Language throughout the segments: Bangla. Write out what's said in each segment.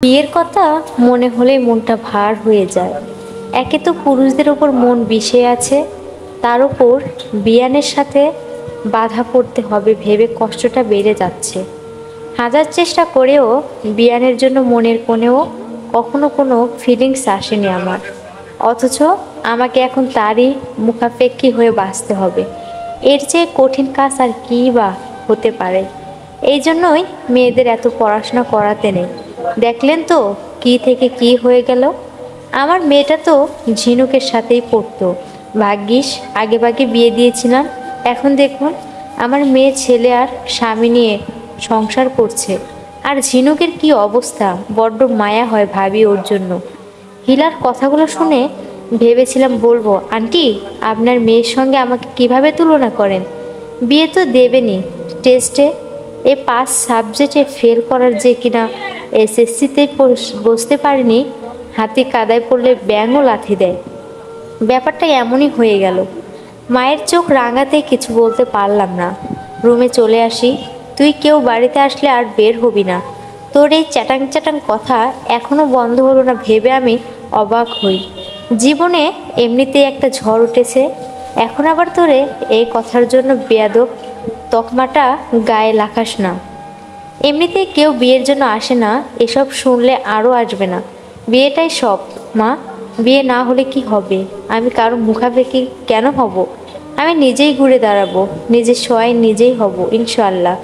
বিয়ের কথা মনে হলেই মনটা ভার হয়ে যায়। একে তো পুরুষদের ওপর মন বিষে আছে, তার উপর বিয়ানের সাথে বাধা পড়তে হবে ভেবে কষ্টটা বেড়ে যাচ্ছে। হাজার চেষ্টা করেও বিয়ানের জন্য মনের কোণেও কখনো কোনো ফিলিংস আসেনি আমার। অথচ আমাকে এখন তারই মুখাপেক্ষী হয়ে বাঁচতে হবে। এর চেয়ে কঠিন কাজ আর কী বা হতে পারে। এই জন্যই মেয়েদের এত পড়াশোনা করাতে নেই। দেখলেন তো কি থেকে কি হয়ে গেল। আমার মেয়েটা তো ঝিনুকের সাথেই পড়তো। ভাগ্যিস আগেভাগে বিয়ে দিয়েছিলাম। এখন দেখুন আমার মেয়ে ছেলে আর স্বামী নিয়ে সংসার করছে। আর ঝিনুকের কি অবস্থা, বড্ড মায়া হয় ভাবি ওর জন্য। হিলার কথাগুলো শুনে ভেবেছিলাম বলবো, আন্টি আপনার মেয়ের সঙ্গে আমাকে কিভাবে তুলনা করেন। বিয়ে তো দেবেনি, টেস্টে এ 5 সাবজেক্টে ফেল করার যে কিনা এসএসসিতে বসতে পারিনি, হাতি কাদায় পড়লে ব্যাঙও লাথি দেয়। ব্যাপারটা এমনই হয়ে গেল। মায়ের চোখ রাঙাতে কিছু বলতে পারলাম না। রুমে চলে আসি। তুই কেউ বাড়িতে আসলে আর বের হবি না। তোর এই চ্যাটাং চ্যাটাং কথা এখনো বন্ধ হলো না ভেবে আমি অবাক হই। জীবনে এমনিতেই একটা ঝড় উঠেছে, এখন আবার তোরে এই কথার জন্য বেয়াদব তকমাটা গায়ে লাগাস না। এমনিতেই কেউ বিয়ের জন্য আসে না, এসব শুনলে আরও আসবে না। বিয়েটাই সব মা। বিয়ে না হলে কি হবে? আমি কারো মুখাপেক্ষি কেন হব? আমি নিজেই ঘুরে দাঁড়াবো, নিজের সয় নিজেই হব ইনশাল্লাহ।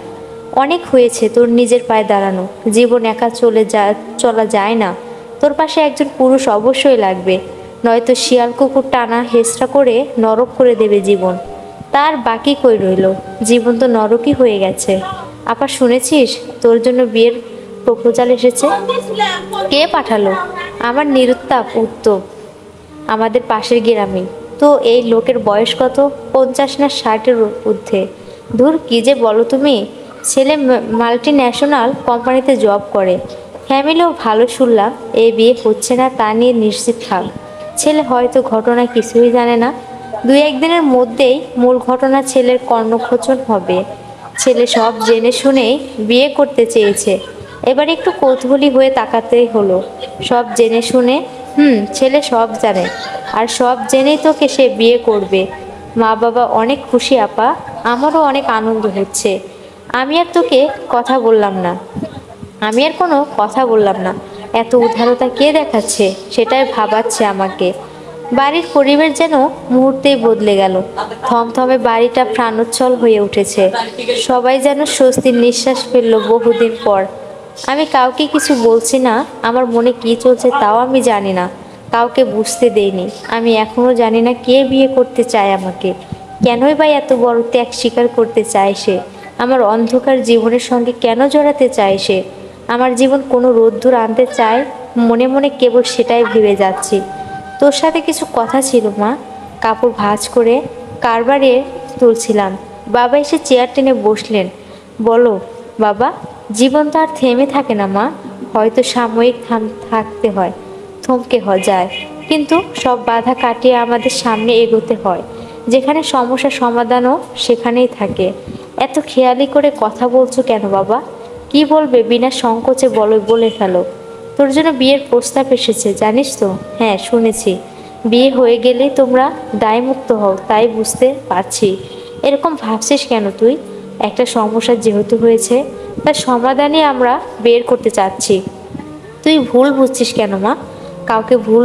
অনেক হয়েছে তোর নিজের পায়ে দাঁড়ানো। জীবন একা চলা যায় না। তোর পাশে একজন পুরুষ অবশ্যই লাগবে, নয়তো শিয়াল কুকুর টানা হেঁচড়া করে নরক করে দেবে জীবন। তার বাকি কই রইল? জীবন তো নরকই হয়ে গেছে। আপা শুনেছিস তোর জন্য বিয়ের প্রপোজাল এসেছে? কে পাঠালো? আমার নিরুত্তাপ উত্তর, আমাদের পাশের গ্রামে। তো এই লোকের বয়স কত? 50 না 60-এর ঊর্ধ্বে। ধুর কি যে বলো তুমি। ছেলে মাল্টি ন্যাশনাল কোম্পানিতে জব করে, ফ্যামিলিও ভালো শুনলাম। এই বিয়ে হচ্ছে না তা নিয়ে নিশ্চিত থাক। ছেলে হয়তো ঘটনা কিছুই জানে না। 2-1 দিনের মধ্যেই মূল ঘটনা ছেলের কর্ণখোচন হবে। ছেলে সব জেনে শুনেই বিয়ে করতে চেয়েছে। এবার একটু কৌতূহলী হয়ে তাকাতেই হলো। সব জেনে শুনে? ছেলে সব জানে, আর সব জেনেই তোকে সে বিয়ে করবে। মা বাবা অনেক খুশি আপা, আমারও অনেক আনন্দ হচ্ছে। আমি আর তোকে কথা বললাম না, আমি আর কোনো কথা বললাম না। এত উদারতা কে দেখাচ্ছে সেটাই ভাবাচ্ছে আমাকে। বাড়ির পরিবেশ যেন মুহূর্তেই বদলে গেল। থমথমে বাড়িটা প্রাণোচ্ছল হয়ে উঠেছে। সবাই যেন স্বস্তির নিঃশ্বাস ফেললো বহুদিন পর। আমি কাউকে কিছু বলছি না, আমার মনে কি চলছে তাও আমি জানি না। কাউকে বুঝতে দেইনি। আমি এখনো জানি না কে বিয়ে করতে চায় আমাকে, কেনই বা এত বড় ত্যাগ স্বীকার করতে চায় সে। আমার অন্ধকার জীবনের সঙ্গে কেন জড়াতে চায় সে? আমার জীবন কোনো রোদ্দুর আনতে চায়, মনে মনে কেবল সেটাই ভেবে যাচ্ছি। তোর সাথে কিছু কথা ছিল মা। কাপড় ভাঁজ করে কারবারে তুলছিলাম, বাবা এসে চেয়ার টেনে বসলেন। বলো বাবা। জীবন তো আর থেমে থাকে না মা, হয়তো সাময়িক থাকতে হয়, থমকে যায়, কিন্তু সব বাধা কাটিয়ে আমাদের সামনে এগোতে হয়। যেখানে সমস্যার সমাধানও সেখানেই থাকে। এত খেয়ালি করে কথা বলছো কেন বাবা? কি বলবে বিনা সংকোচে বলে ফেলো। তোর জন্য বিয়ের প্রস্তাব এসেছে জানিস তো? হ্যাঁ শুনেছি। বিয়ে হয়ে গেলেই তোমরা দায়মুক্ত হও, তাই বুঝতে পারছি। এরকম ভাবছিস কেন তুই? একটা সমস্যা যেহেতু হয়েছে, তার সমাধানই আমরা বের করতে চাচ্ছি। তুই ভুল বুঝছিস কেন মা? কাউকে ভুল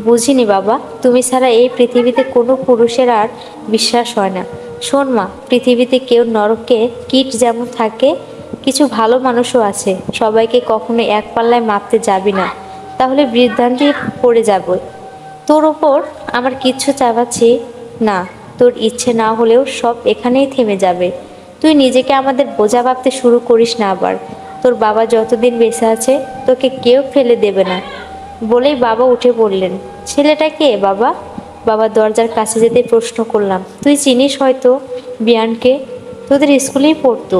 বুঝিনি বাবা। তুমি ছাড়া এই পৃথিবীতে কোনো পুরুষের আর বিশ্বাস হয় না। শোন মা, পৃথিবীতে কেউ নরকে কীট যেমন থাকে, কিছু ভালো মানুষও আছে। সবাইকে কখনো এক পাল্লায় মাপতে যাবি না, তাহলে বিভ্রান্তি পড়ে যাব। তোর ওপর আমার কিচ্ছু চাপাচ্ছি না। তোর ইচ্ছে না হলেও সব এখানেই থেমে যাবে। তুই নিজেকে আমাদের বোঝা ভাবতে শুরু করিস না আবার। তোর বাবা যতদিন বেঁচে আছে তোকে কেউ ফেলে দেবে না বলেই বাবা উঠে পড়লেন। ছেলেটা কে বাবা? বাবা দরজার কাছে যেতে প্রশ্ন করলাম। তুই চিনিস হয়তো বিয়ানকে, তোদের স্কুলেই পড়তো।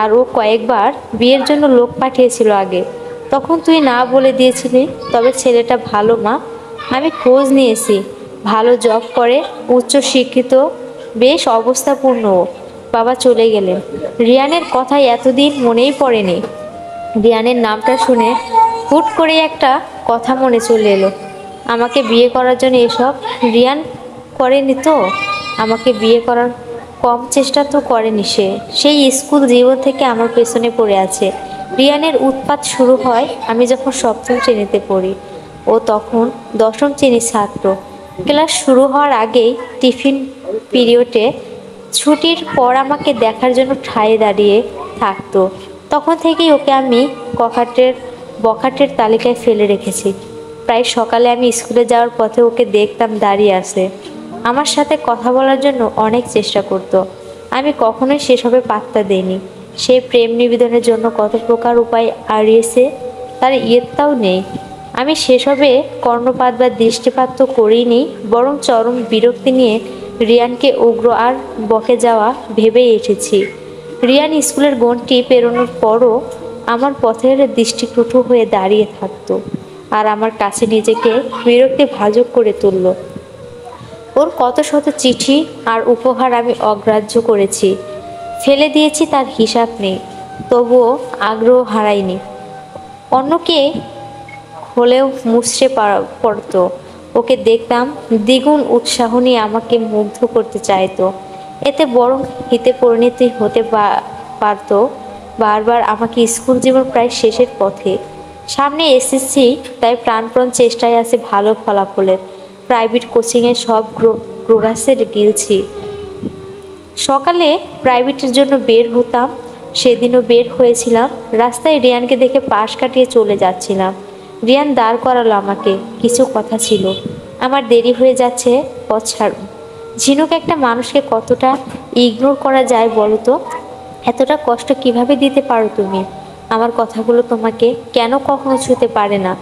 আর ও কয়েকবার বিয়ের জন্য লোক পাঠিয়েছিল আগে, তখন তুই না বলে দিয়েছিলি। তবে ছেলেটা ভালো মা, আমি খোঁজ নিয়েছি। ভালো জব করে, উচ্চ শিক্ষিত, বেশ অবস্থাপূর্ণ। বাবা চলে গেলেন। রিয়ানের কথাই এতদিন মনেই পড়েনি। রিয়ানের নামটা শুনে হুট করে একটা কথা মনে চলে এলো। আমাকে বিয়ে করার জন্য এসব রিয়ান করেনি তো? আমাকে বিয়ে করার কম চেষ্টা তো করেনি সে। সেই স্কুল জীবন থেকে আমার পেছনে পড়ে আছে। রিয়ানের উৎপাত শুরু হয় আমি যখন সপ্তম শ্রেণীতে পড়ি। ও তখন দশম শ্রেণীর ছাত্র। ক্লাস শুরু হওয়ার আগেই টিফিন পিরিয়ডে ছুটির পর আমাকে দেখার জন্য ঠায় দাঁড়িয়ে থাকতো। তখন থেকেই ওকে আমি বখাটের তালিকায় ফেলে রেখেছি। প্রায় সকালে আমি স্কুলে যাওয়ার পথে ওকে দেখতাম দাঁড়িয়ে আছে, আমার সাথে কথা বলার জন্য অনেক চেষ্টা করত। আমি কখনোই সেসবে পাত্তা দেইনি। সে প্রেম নিবেদনের জন্য কত প্রকার উপায় আড়িয়েছে তার ইয়ত্তাও নেই। আমি সেসবে কর্ণপাত বা দৃষ্টিপাত তো করিনি, বরং চরম বিরক্তি নিয়ে রিয়ানকে উগ্র আর বকে যাওয়া ভেবেই এসেছি। রিয়ান স্কুলের গণ্ডি পেরোনোর পরও আমার পথের দৃষ্টিকটু হয়ে দাঁড়িয়ে থাকতো আর আমার কাছে নিজেকে বিরক্তি ভাজক করে তুলল। ওর কত শত চিঠি আর উপহার আমি অগ্রাহ্য করেছি, ফেলে দিয়েছি, তার হিসাব নেই। তবুও আগ্রহ হারাইনি। অন্যকে হলেও মুছড়ে পড়তো। ওকে দেখতাম দ্বিগুণ উৎসাহ নিয়ে আমাকে মুগ্ধ করতে চাইতো। এতে বরং হিতে পরিণতি হতে পারত। বারবার আমাকে স্কুল জীবন প্রায় শেষের পথে, সামনে এসএসসি, তাই প্রাণপণ চেষ্টায় আছে ভালো ফলাফলের। প্রাইভেট কোচিংয়ে সব গ্রোগাসে গিলছি। সকালে প্রাইভেটের জন্য বের হতাম, সেদিনও বের হয়েছিলাম। রাস্তায় রিয়ানকে দেখে পাশ কাটিয়ে চলে যাচ্ছিলাম। রিয়ান দাঁড় করালো আমাকে, কিছু কথা ছিল। আমার দেরি হয়ে যাচ্ছে, পথ ছাড়ুন। ঝিনুক, একটা মানুষকে কতটা ইগনোর করা যায় বলো তো? এতটা কষ্ট কিভাবে দিতে পারো তুমি? আমার কথাগুলো তোমাকে কেন কখনো ছুঁতে পারে না?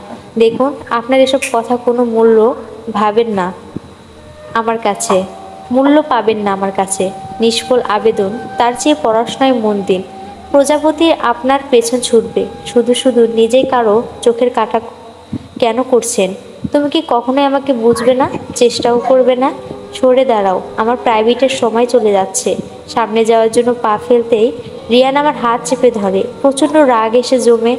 দেখুন, আপনার এসব কথা কোনো মূল্য ভাবেন না আমার কাছে, মূল্য পাবেন না আমার কাছে। নিষ্ফল আবেদন, তার চেয়ে পড়াশোনায় মন দিন। প্রজাপতি আপনার পেছন ছুটবে, শুধু শুধু নিজেই কারো চোখের কাটা কেন করছেন? তুমি কি কখনোই আমাকে বুঝবে না, চেষ্টাও করবে না? সরে দাঁড়াও, আমার প্রাইভেটের সময় চলে যাচ্ছে। সামনে যাওয়ার জন্য পা ফেলতেই রিয়ান আমার হাত চেপে ধরে। প্রচণ্ড রাগ এসে জমে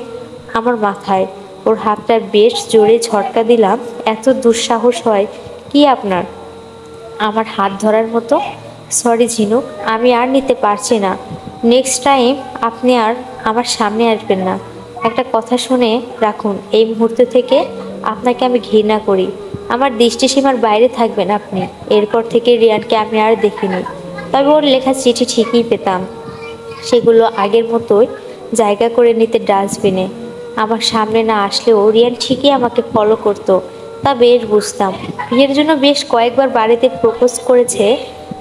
আমার মাথায়। ওর হাতটা বেশ জোরে ঝটকা দিলাম। এত দুঃসাহস হয় কি আপনার আমার হাত ধরার মতো? সরি ঝিনুক, আমি আর নিতে পারছি না। নেক্সট টাইম আপনি আর আমার সামনে আসবেন না। একটা কথা শুনে রাখুন, এই মুহূর্ত থেকে আপনাকে আমি ঘৃণা করি। আমার দৃষ্টিসীমার বাইরে থাকবেন আপনি। এরপর থেকে রিয়ানকে আমি আর দেখিনি, তবে ওর লেখা চিঠি ঠিকই পেতাম। সেগুলো আগের মতোই জায়গা করে নিতে ডাস্টবিনে। আমার সামনে না আসলেও রিয়ান ঠিকই আমাকে ফলো করতো, তা বেশ বুঝতাম। বিয়ের জন্য বেশ কয়েকবার বাড়িতে প্রপোজ করেছে,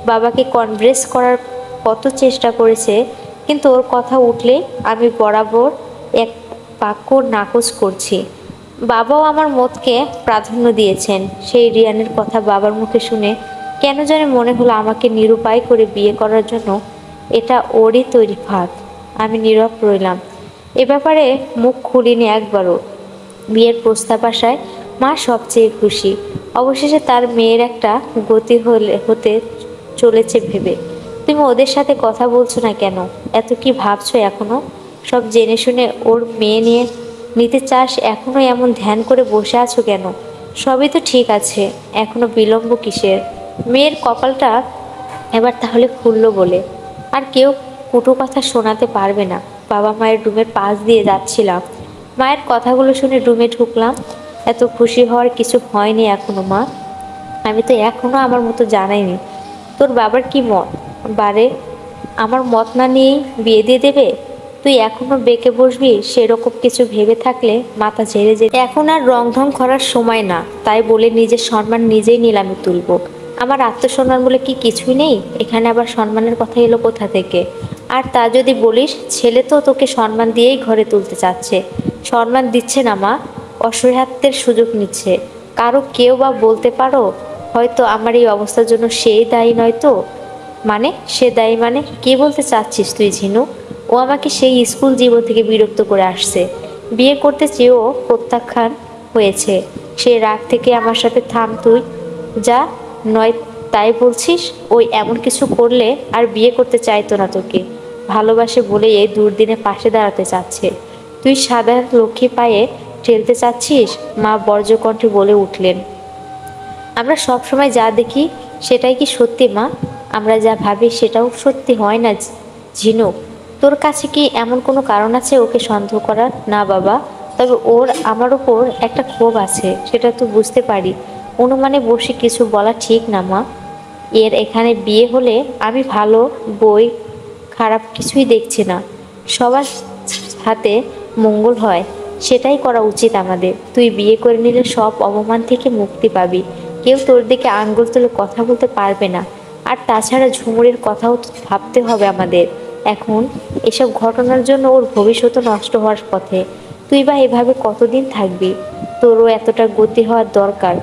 বাবাকে কনভিন্স করার কত চেষ্টা করেছে, কিন্তু ওর কথা উঠলে আমি বরাবর এক বাক্য নাকচ করছি। বাবাও আমার মতকে প্রাধান্য দিয়েছেন। সেই রিয়ানের কথা বাবার মুখে শুনে কেন জানি মনে হলো আমাকে নিরুপায় করে বিয়ে করার জন্য এটা ওরই তৈরি ফাঁদ। আমি নীরব রইলাম, এ ব্যাপারে মুখ খুলিনি একবারও। বিয়ের প্রস্তাব আসায় মা সবচেয়ে খুশি। অবশেষে তার মেয়ের একটা গতি হতে চলেছে ভেবে। তুমি ওদের সাথে কথা বলছো না কেন? এত কি ভাবছো এখনো? সব জেনে শুনে ওর মেয়ে নিতে চাস, এখনো এমন ধ্যান করে বসে আছো কেন? সবই তো ঠিক আছে, এখনো বিলম্ব কিসের? মেয়ের কপালটা এবার তাহলে খুললো বলে আর কেউ কুটু কথা শোনাতে পারবে না। বাবা মায়ের রুমের পাশ দিয়ে যাচ্ছিলাম, মায়ের কথাগুলো শুনে রুমে ঢুকলাম। এত খুশি হওয়ার কিছু হয়নি এখনো মা। আমি তো এখনো আমার মতো জানাইনি। তোর বাবার কি মত? বারে আমার মত না নিয়েই বিয়ে দিয়ে দেবে? তুই এখনো বেঁকে বসবি? সেরকম কিছু ভেবে থাকলে মাথা ঝেড়ে যেতে। এখন আর রং ঢং করার সময় না, তাই বলে নিজের সম্মান নিজেই নিলামে তুলব? আমার আত্মসম্মান বলে কি কিছুই নেই? এখানে আবার সম্মানের কথা এলো কোথা থেকে? আর তা যদি বলিস, ছেলে তো তোকে সম্মান দিয়েই ঘরে তুলতে চাচ্ছে। সম্মান দিচ্ছে না মা, অসহায়ত্বের সুযোগ নিচ্ছে। কারো কেউ বা বলতে পারো হয়তো আমার এই অবস্থার জন্য সেই দায়ী নয় তো? মানে সে দায়ী মানে কি বলতে চাচ্ছিস তুই ঝিনু? ও আমাকে সেই স্কুল জীবন থেকে বিরক্ত করে আসছে। বিয়ে করতে চেয়েও প্রত্যাখ্যান হয়েছে। সেই রাগ থেকে আমার সাথে থাম তুই, যা। নয় তাই বলছিস ওই এমন কিছু করলে আর বিয়ে করতে চাইতো না তোকে। ভালোবাসে বলে এই দুর্দিনে পাশে দাঁড়াতে চাচ্ছে। তুই সাদা লক্ষ্মী পায়ে ঠেলতে চাচ্ছিস? মা বজ্রকণ্ঠে বলে উঠলেন। আমরা সব সময় যা দেখি সেটাই কি সত্যি মা? আমরা যা ভাবি সেটাও সত্যি হয় না ঝিনুক। তোর কাছে কি এমন কোনো কারণ আছে ওকে সন্দেহ করার? না বাবা, তবে ওর আমার উপর একটা ক্ষোভ আছে, সেটা তো বুঝতে পারি। অনুমানে বসে কিছু বলা ঠিক না মা। এর এখানে বিয়ে হলে আমি ভালো বই খারাপ কিছুই দেখছি না। সবার হাতে মঙ্গল হয় সেটাই করা উচিত আমাদের। তুই বিয়ে করে নিলে সব অপমান থেকে মুক্তি পাবি। কেউ তোর দিকে আঙ্গুল তুলে কথা বলতে পারবে না। আর তাছাড়া ঝুমুরের কথাও তো ভাবতে হবে আমাদের। এখন এসব ঘটনার জন্য ওর ভবিষ্যৎ নষ্ট হওয়ার পথে। তুই বা এভাবে কতদিন থাকবি? তোরও এতটা গতি হওয়ার দরকার।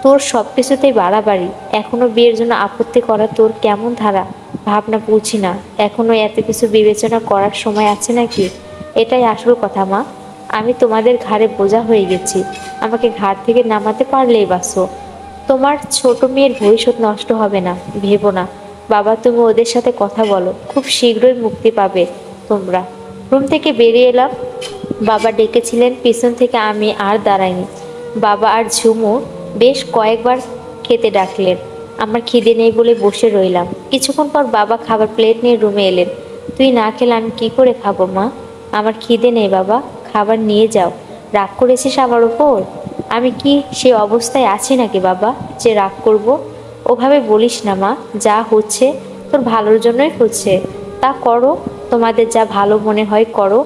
তোর সব কিছুতেই বাড়াবাড়ি। এখনো বিয়ের জন্য আপত্তি করা তোর কেমন ধারা ভাবনা বুঝি না। এখনো এত কিছু বিবেচনা করার সময় আছে নাকি? এটাই আসল কথা মা। আমি তোমাদের ঘাড়ে বোঝা হয়ে গেছি। আমাকে ঘাড় থেকে নামাতে পারলেই বাসো। তোমার ছোট মেয়ের ভবিষ্যৎ নষ্ট হবে না, ভেবো না। বাবা, তুমি ওদের সাথে কথা বলো, খুব শীঘ্রই মুক্তি পাবে তোমরা। রুম থেকে বেরিয়ে এলাম। বাবা ডেকেছিলেন পিছন থেকে, আমি আর দাঁড়াইনি। বাবা আর ঝুমু বেশ কয়েকবার খেতে ডাকলেন। আমার খিদে নেই বলে বসে রইলাম। কিছুক্ষণ পর বাবা খাবার প্লেট নিয়ে রুমে এলেন। তুই না খেলে আমি কি করে খাবো মা? আমার খিদে নেই বাবা, খাবার নিয়ে যাও। রাগ করেছিস আমার উপর? আমি কি সে অবস্থায় আছি নাকি বাবা যে রাগ করব? ওভাবে বলিস না মা। যা হচ্ছে তোর ভালোর জন্যই হচ্ছে, তা করো। তোমাদের যা ভালো মনে হয় করো,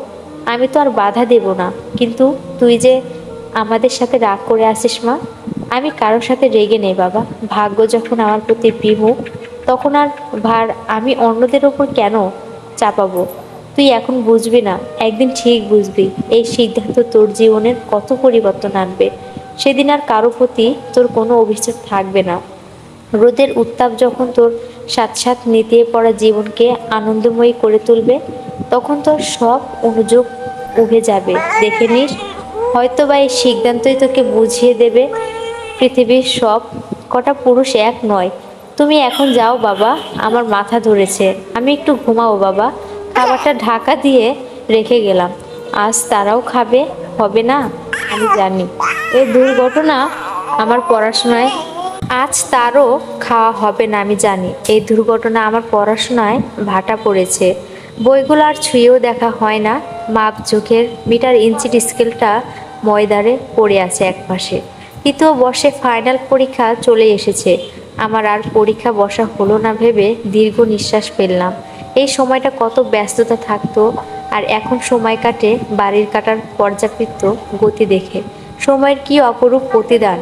আমি তো আর বাধা দেব না। কিন্তু তুই যে আমাদের সাথে রাগ করে আসিস মা। আমি কারোর সাথে রেগে নেই বাবা। ভাগ্য যখন আমার প্রতি বিমুখ, তখন আর ভার আমি অন্যদের ওপর কেন চাপাবো? তুই এখন বুঝবি না, একদিন ঠিক বুঝবি। এই সিদ্ধান্ত তোর জীবনের কত পরিবর্তন আনবে। সেদিন আর কারো প্রতি তোর কোনো অভিযোগ থাকবে না। রোদের উত্তাপ যখন তোর সাথ নিতিয়ে পড়া জীবনকে আনন্দময়ী করে তুলবে, তখন তোর সব অনুযোগ উঠে যাবে। দেখে নিস, হয়তো বা এই সিদ্ধান্তই তোকে বুঝিয়ে দেবে পৃথিবীর সব কটা পুরুষ এক নয়। তুমি এখন যাও বাবা, আমার মাথা ধরেছে, আমি একটু ঘুমাবো বাবা। খাবারটা ঢাকা দিয়ে রেখে গেলাম। আজ তারাও খাবে হবে না আমি জানি। এই দুর্ঘটনা আমার পড়াশোনায় আজ তারও খাওয়া হবে না আমি জানি। এই দুর্ঘটনা আমার পড়াশোনায় ভাটা পড়েছে। বইগুলো আর ছুঁয়েও দেখা হয় না। মাপ চোখের মিটার ইঞ্চির স্কেলটা ময়দারে পড়ে আছে একপাশে। তৃতীয় বর্ষে ফাইনাল পরীক্ষা চলে এসেছে। আমার আর পরীক্ষা বসা হলো না ভেবে দীর্ঘ নিঃশ্বাস ফেললাম। এই সময়টা কত ব্যস্ততা থাকতো, আর এখন সময় কাটে বাড়ির কাটার পর্যাপ্ত গতি দেখে। সময়ের কি অপরূপ প্রতিদান!